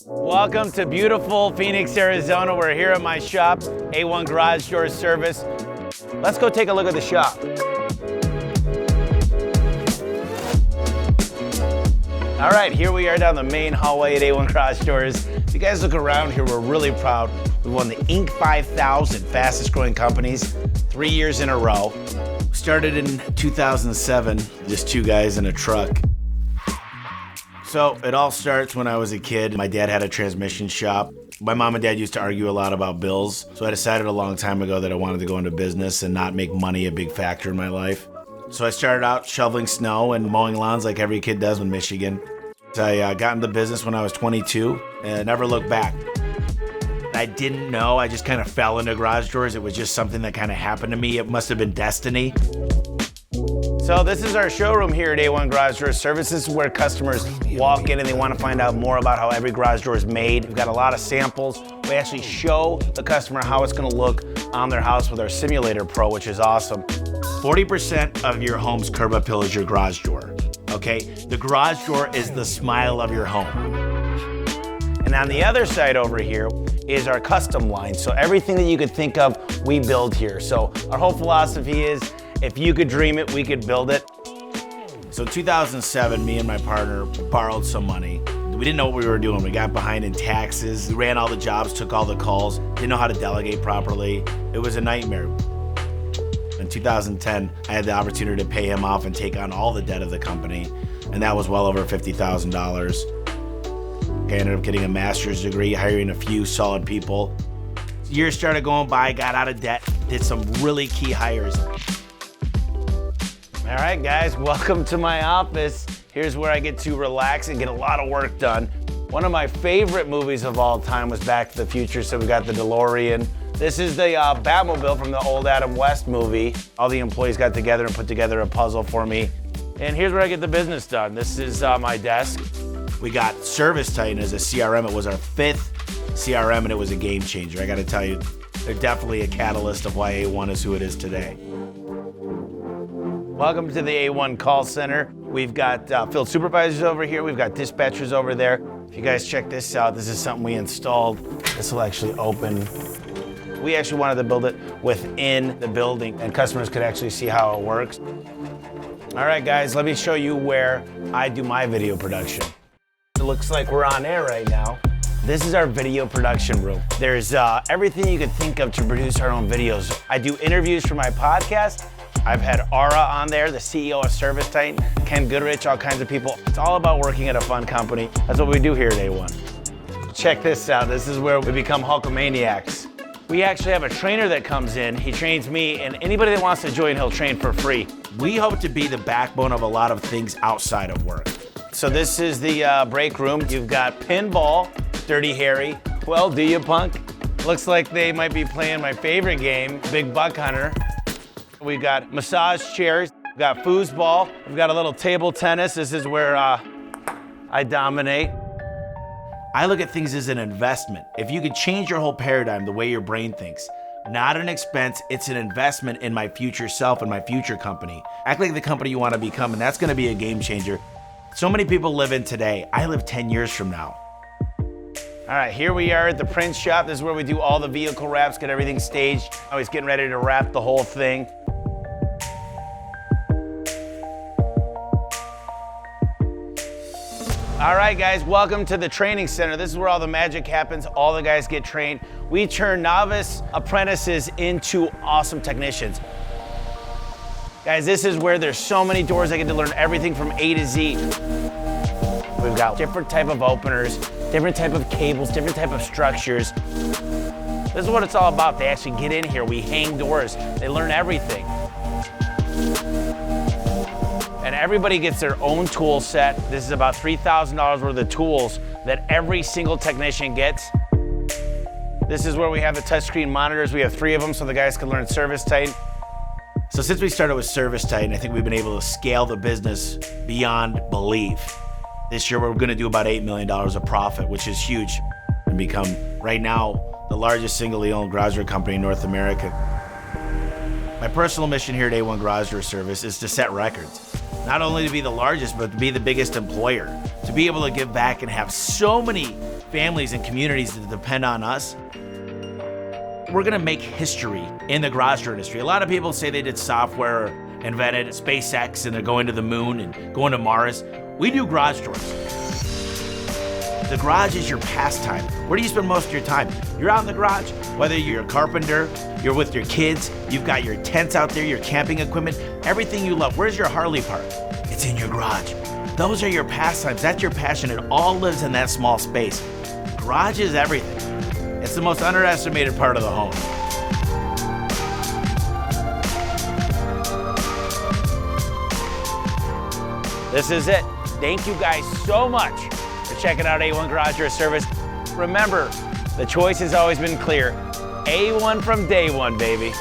Welcome to beautiful Phoenix, Arizona. We're here at my shop, A1 Garage Door Service. Let's go take a look at the shop. All right, here we are down the main hallway at A1 Garage Doors. If you guys look around here, we're really proud. We won the Inc. 5000 fastest growing companies 3 years in a row. Started in 2007, just two guys in a truck. So it all starts when I was a kid. My dad had a transmission shop. My mom and dad used to argue a lot about bills. So I decided a long time ago that I wanted to go into business and not make money a big factor in my life. So I started out shoveling snow and mowing lawns like every kid does in Michigan. So I got into business when I was 22 and never looked back. I didn't know, I just kind of fell into garage doors. It was just something that kind of happened to me. It must have been destiny. So this is our showroom here at A1 Garage Door Service. This is where customers walk in and they want to find out more about how every garage door is made. We've got a lot of samples. We actually show the customer how it's going to look on their house with our Simulator Pro, which is awesome. 40% of your home's curb appeal is your garage door, okay? The garage door is the smile of your home. And on the other side over here is our custom line. So everything that you could think of, we build here. So our whole philosophy is, if you could dream it, we could build it. So 2007, me and my partner borrowed some money. We didn't know what we were doing. We got behind in taxes. We ran all the jobs, took all the calls, didn't know how to delegate properly. It was a nightmare. In 2010, I had the opportunity to pay him off and take on all the debt of the company, and that was well over $50,000. I ended up getting a master's degree, hiring a few solid people. Years started going by, got out of debt, did some really key hires. All right, guys, welcome to my office. Here's where I get to relax and get a lot of work done. One of my favorite movies of all time was Back to the Future, so we got the DeLorean. This is the Batmobile from the old Adam West movie. All the employees got together and put together a puzzle for me. And here's where I get the business done. This is my desk. We got ServiceTitan as a CRM. It was our 5th CRM, and it was a game changer. I gotta tell you, they're definitely a catalyst of why A1 is who it is today. Welcome to the A1 call center. We've got field supervisors over here. We've got dispatchers over there. If you guys check this out, this is something we installed. This will actually open. We actually wanted to build it within the building and customers could actually see how it works. All right, guys, let me show you where I do my video production. It looks like we're on air right now. This is our video production room. There's everything you could think of to produce our own videos. I do interviews for my podcast. I've had Ara on there, the CEO of ServiceTitan, Ken Goodrich, all kinds of people. It's all about working at a fun company. That's what we do here at A1. Check this out. This is where we become Hulkamaniacs. We actually have a trainer that comes in. He trains me, and anybody that wants to join, he'll train for free. We hope to be the backbone of a lot of things outside of work. So this is the break room. You've got pinball, Dirty Harry. Well, do you, punk? Looks like they might be playing my favorite game, Big Buck Hunter. We've got massage chairs, we've got foosball, we've got a little table tennis. This is where I dominate. I look at things as an investment. If you could change your whole paradigm, the way your brain thinks, not an expense, it's an investment in my future self and my future company. Act like the company you want to become, and that's going to be a game changer. So many people live in today. I live 10 years from now. All right, here we are at the print shop. This is where we do all the vehicle wraps, get everything staged. Always getting ready to wrap the whole thing. All right, guys, welcome to the training center. This is where all the magic happens. All the guys get trained. We turn novice apprentices into awesome technicians. Guys, this is where there's so many doors. I get to learn everything from A to Z. We've got different type of openers, different type of cables, different type of structures. This is what it's all about. They actually get in here. We hang doors. They learn everything. And everybody gets their own tool set. This is about $3,000 worth of tools that every single technician gets. This is where we have the touchscreen monitors. We have 3 of them so the guys can learn ServiceTitan. So since we started with ServiceTitan, I think we've been able to scale the business beyond belief. This year, we're gonna do about $8 million of profit, which is huge, and become, right now, the largest singly owned garage door company in North America. My personal mission here at A1 Garage Door Service is to set records. not only to be the largest, but to be the biggest employer, to be able to give back and have so many families and communities that depend on us. We're gonna make history in the garage door industry. A lot of people say they did software, invented SpaceX, and they're going to the moon and going to Mars. We do garage doors. The garage is your pastime. Where do you spend most of your time? You're out in the garage. Whether you're a carpenter, you're with your kids, you've got your tents out there, your camping equipment, everything you love. Where's your Harley park? It's in your garage. Those are your pastimes. That's your passion. It all lives in that small space. Garage is everything. It's the most underestimated part of the home. This is it. Thank you guys so much for checking out A1 Garage Door Service. Remember, the choice has always been clear. A1 from day one, baby.